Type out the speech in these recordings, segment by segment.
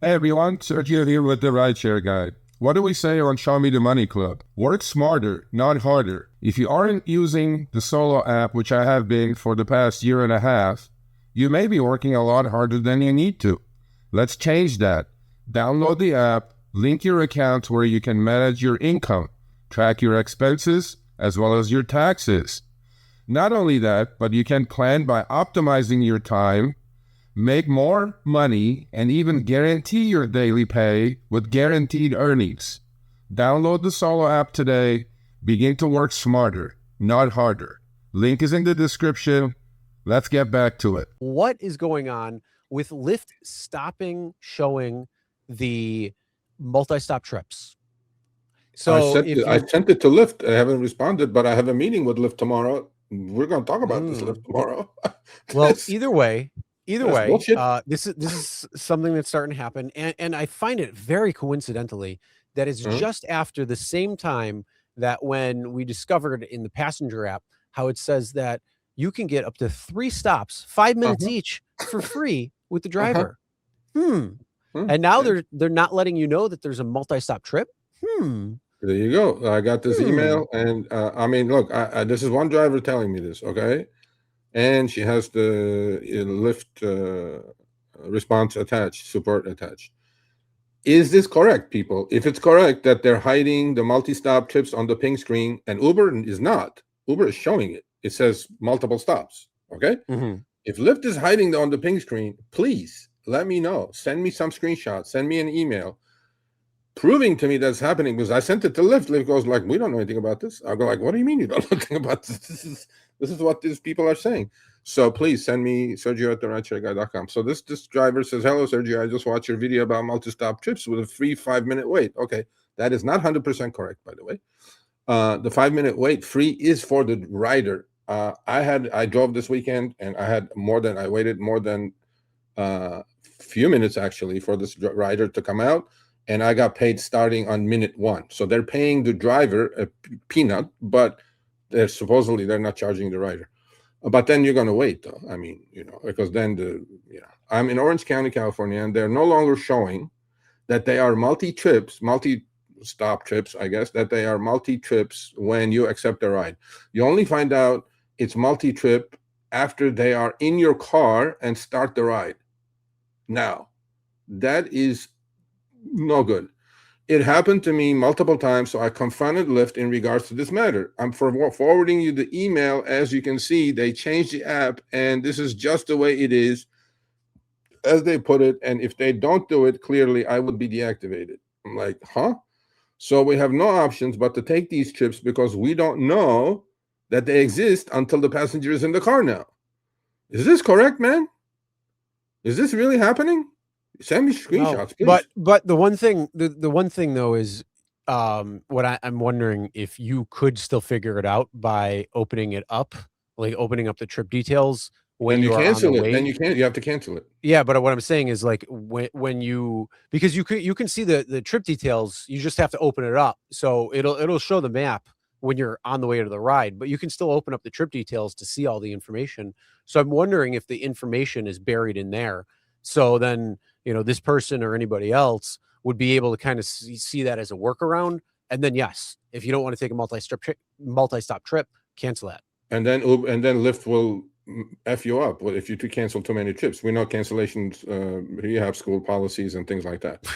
Hey everyone, Sergio here with the Rideshare Guy. What do we say on Show Me the Money Club? Work smarter, not harder. If you aren't using the Solo app, which I have been for the past year and a half, you may be working a lot harder than you need to. Let's change that. Download the app, link your account where you can manage your income, track your expenses, as well as your taxes. Not only that, but you can plan by optimizing your time, make more money, and even guarantee your daily pay with guaranteed earnings. Download the Solo app today. Begin to work smarter, not harder. Link is in the description. Let's get back to it. What is going on with Lyft stopping showing the multi-stop trips? So I sent it to Lyft. I haven't responded, but I have a meeting with Lyft tomorrow. We're going to talk about this Lyft tomorrow. Well, either way, this is something that's starting to happen, and I find it very coincidentally that it's just after the same time that when we discovered in the passenger app how it says that you can get up to 3 stops, 5 minutes each, for free with the driver. And now they're not letting you know that there's a multi-stop trip. There you go. I got this email, and I mean, look, this is one driver telling me this, okay? And she has the Lyft response attached, support attached. Is this correct, people? If it's correct that they're hiding the multi-stop trips on the ping screen, and Uber is not, Uber is showing it. It says multiple stops, okay? If Lyft is hiding on the ping screen, please let me know. Send me some screenshots. Send me an email proving to me that's happening, because I sent it to Lyft. Lyft goes like, we don't know anything about this. I go like, what do you mean you don't know anything about this? This is what these people are saying. So please send me Sergio at therideshareguy.com. So this driver says, hello, Sergio. I just watched your video about multi-stop trips with a free 5-minute wait. Okay, that is not 100% correct, by the way. The 5-minute wait free is for the rider. I drove this weekend, and I waited more than a few minutes actually for this rider to come out, and I got paid starting on minute 1. So they're paying the driver a peanut, but they're not charging the rider. But then you're going to wait, though. I mean, because then I'm in Orange County, California, and they're no longer showing that they are multi-stop trips, I guess, that they are multi-trips when you accept a ride. You only find out it's multi-trip after they are in your car and start the ride. Now, that is no good. It happened to me multiple times, so I confronted Lyft in regards to this matter. I'm forwarding you the email. As you can see, they changed the app, and this is just the way it is, as they put it. And if they don't do it, clearly, I would be deactivated. I'm like, huh? So we have no options but to take these trips because we don't know that they exist until the passenger is in the car now. Is this correct, man? Is this really happening? Send me screenshots, please. But the one thing though is what I'm wondering if you could still figure it out by opening it up, like opening up the trip details when you cancel it. Then you have to cancel it. Yeah, but what I'm saying is like when you, because you can see the trip details, you just have to open it up, so it'll show the map when you're on the way to the ride, but you can still open up the trip details to see all the information. So I'm wondering if the information is buried in there. So then, this person or anybody else would be able to kind of see that as a workaround. And then, yes, if you don't want to take a multi-stop trip, cancel that. And then Lyft will F you up if you cancel too many trips. We know cancellations, rehab school policies and things like that.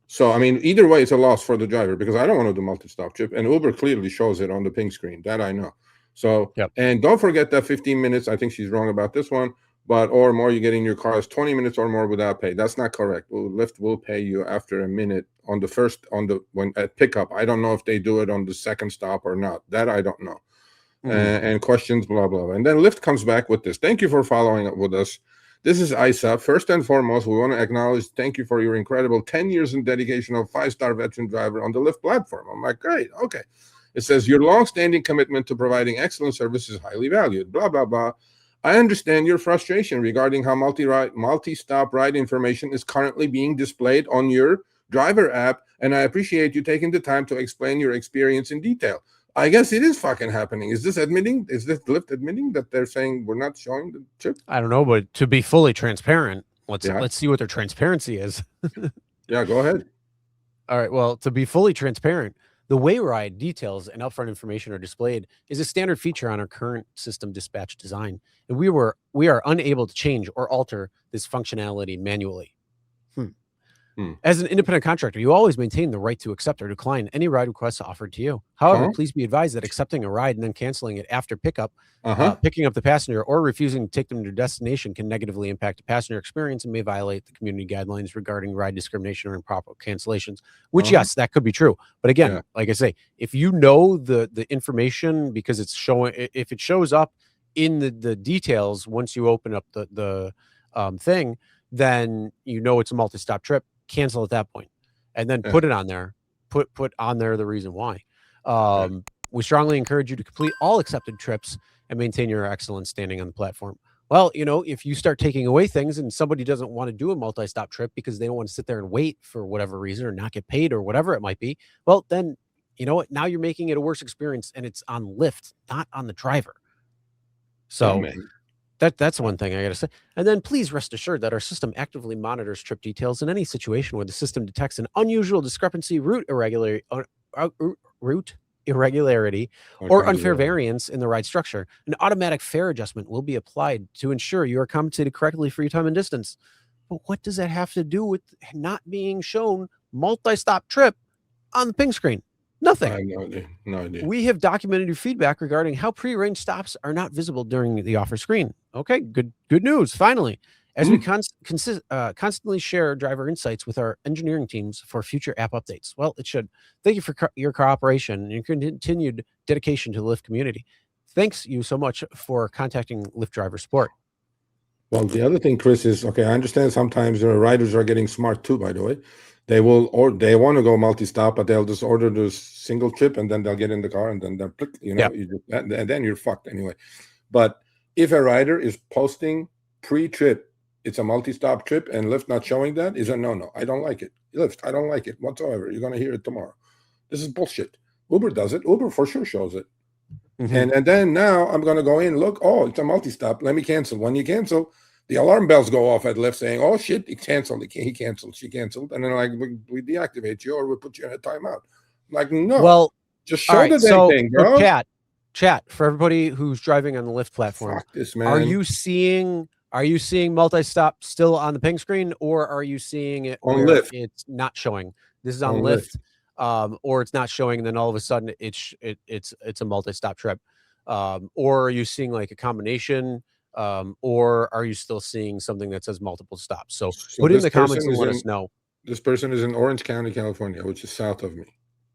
So, I mean, either way, it's a loss for the driver because I don't want to do multi-stop trip. And Uber clearly shows it on the ping screen. That I know. So, And don't forget that 15 minutes, I think she's wrong about this one, or more you get in your car is 20 minutes or more without pay. That's not correct. Lyft will pay you after a minute when at pickup. I don't know if they do it on the second stop or not. That I don't know. And questions, blah, blah, blah. And then Lyft comes back with this. Thank you for following up with us. This is Isa. First and foremost, we want to acknowledge, thank you for your incredible 10 years in dedication of 5-star veteran driver on the Lyft platform. I'm like, great. Okay. It says your long-standing commitment to providing excellent service is highly valued, blah, blah, blah. I understand your frustration regarding how multi-stop ride information is currently being displayed on your driver app, and I appreciate you taking the time to explain your experience in detail. I guess it is fucking happening. Is this Lyft admitting that they're saying we're not showing the trip? I don't know, but to be fully transparent, let's see what their transparency is. Yeah, go ahead. All right. Well, to be fully transparent, the way ride details and upfront information are displayed is a standard feature on our current system dispatch design, and we are unable to change or alter this functionality manually. As an independent contractor, you always maintain the right to accept or decline any ride requests offered to you. However, please be advised that accepting a ride and then canceling it after pickup, picking up the passenger, or refusing to take them to their destination can negatively impact the passenger experience and may violate the community guidelines regarding ride discrimination or improper cancellations, which, yes, that could be true. But again, like I say, if you know the information, because it's showing, if it shows up in the details once you open up the thing, then you know it's a multi-stop trip. Cancel at that point, and then put it on there. Put on there the reason why. We strongly encourage you to complete all accepted trips and maintain your excellent standing on the platform. Well, you know, if you start taking away things and somebody doesn't want to do a multi-stop trip because they don't want to sit there and wait for whatever reason or not get paid or whatever it might be, well, then you know what? Now you're making it a worse experience, and it's on Lyft, not on the driver. So. That's one thing I got to say. And then please rest assured that our system actively monitors trip details in any situation where the system detects an unusual discrepancy, route irregularity, or unfair variance in the ride structure. An automatic fare adjustment will be applied to ensure you are compensated correctly for your time and distance. But what does that have to do with not being shown multi-stop trip on the ping screen? Nothing. I have no idea. No idea. We have documented your feedback regarding how prearranged stops are not visible during the offer screen. Okay, good news. Finally, as we constantly share driver insights with our engineering teams for future app updates. Well, it should. Thank you for your cooperation and your continued dedication to the Lyft community. Thanks you so much for contacting Lyft driver support. Well, the other thing, Chris, is okay. I understand sometimes the riders are getting smart too. By the way, they will, or they want to go multi-stop, but they'll just order the single trip and then they'll get in the car and then they'll click. You know, and then you're fucked anyway. But if a rider is posting pre-trip, it's a multi-stop trip, and Lyft not showing that is a no. I don't like it. Lyft, I don't like it whatsoever. You're gonna hear it tomorrow. This is bullshit. Uber does it. Uber for sure shows it. And then now I'm gonna go in, look, oh, it's a multi-stop. Let me cancel. When you cancel, the alarm bells go off at Lyft saying, oh shit, he canceled. He canceled. She canceled. And then like we deactivate you or we put you in a timeout. I'm like, no. Well, just show the damn thing, bro. Chat for everybody who's driving on the Lyft platform. Fuck this, man. Are you seeing multi-stop still on the ping screen, or are you seeing it on Lyft? It's not showing. This is on Lyft. Or it's not showing, and then all of a sudden it's a multi-stop trip. Or are you seeing like a combination? Or are you still seeing something that says multiple stops? So put in the comments and let us know. This person is in Orange County, California, which is south of me.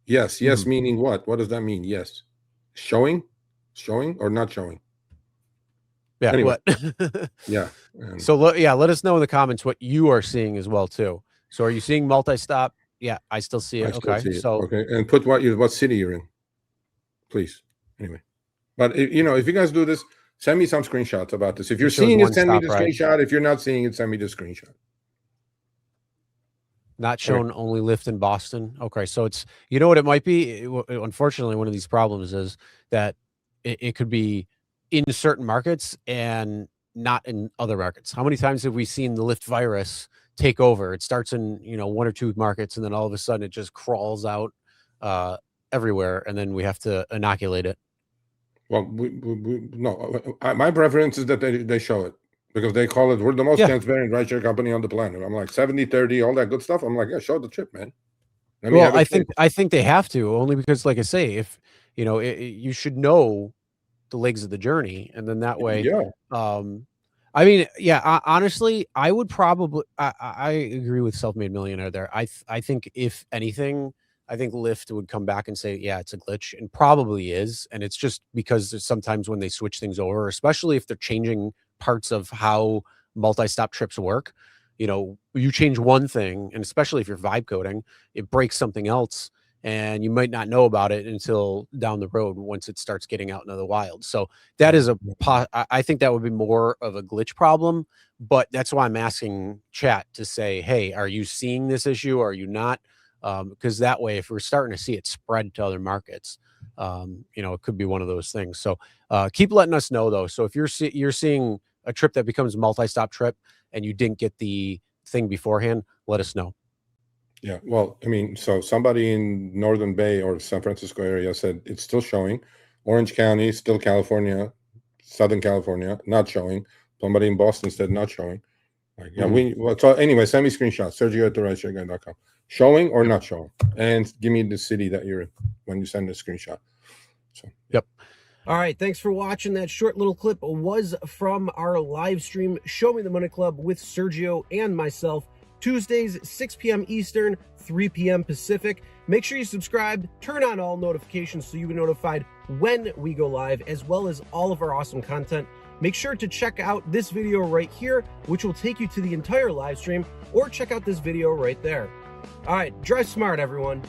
Yes, meaning what? What does that mean? Yes. Showing or not showing? Yeah. Anyway. Yeah. So let us know in the comments what you are seeing as well too. So are you seeing multi-stop? Yeah, I still see it. Okay. And put what city you're in, please. Anyway, but if you guys do this, send me some screenshots about this. If you're seeing it, send me the screenshot. If you're not seeing it, send me the screenshot. Not shown, only Lyft in Boston. Okay, so it's, you know what it might be? Unfortunately, one of these problems is that it could be in certain markets and not in other markets. How many times have we seen the Lyft virus take over? It starts in one or two markets, and then all of a sudden it just crawls out everywhere, and then we have to inoculate it. Well, my preference is that they show it. Because they call it, we're the most transparent rideshare company on the planet. I'm like 70-30, all that good stuff. I'm like, yeah, show the trip, man. Well, I think they have to, only because, like I say, if you should know the legs of the journey, and then that way, I mean, honestly, I would probably, I agree with Self-Made Millionaire there. I think if anything, I think Lyft would come back and say, yeah, it's a glitch, and probably is, and it's just because sometimes when they switch things over, especially if they're changing parts of how multi-stop trips work, you change one thing, and especially if you're vibe coding, it breaks something else, and you might not know about it until down the road once it starts getting out into the wild. So that is I think that would be more of a glitch problem, but that's why I'm asking chat to say, hey, are you seeing this issue? Or are you not? Because that way, if we're starting to see it spread to other markets, it could be one of those things. So keep letting us know, though. So if you're seeing a trip that becomes multi-stop trip and you didn't get the thing beforehand, let us know. Yeah, well, I mean, so somebody in Northern Bay or San Francisco area said it's still showing. Orange County, still California, Southern California, not showing. Somebody in Boston said not showing. Like, yeah, so anyway, send me screenshots, Sergio at rideshareguy.com. Showing or not showing? And give me the city that you're in when you send the screenshot. So, Yep. All right, thanks for watching. That short little clip was from our live stream, Show Me the Money Club with Sergio and myself, Tuesdays, 6 p.m. Eastern, 3 p.m. Pacific. Make sure you subscribe, turn on all notifications so you get notified when we go live, as well as all of our awesome content. Make sure to check out this video right here, which will take you to the entire live stream, or check out this video right there. All right, drive smart, everyone.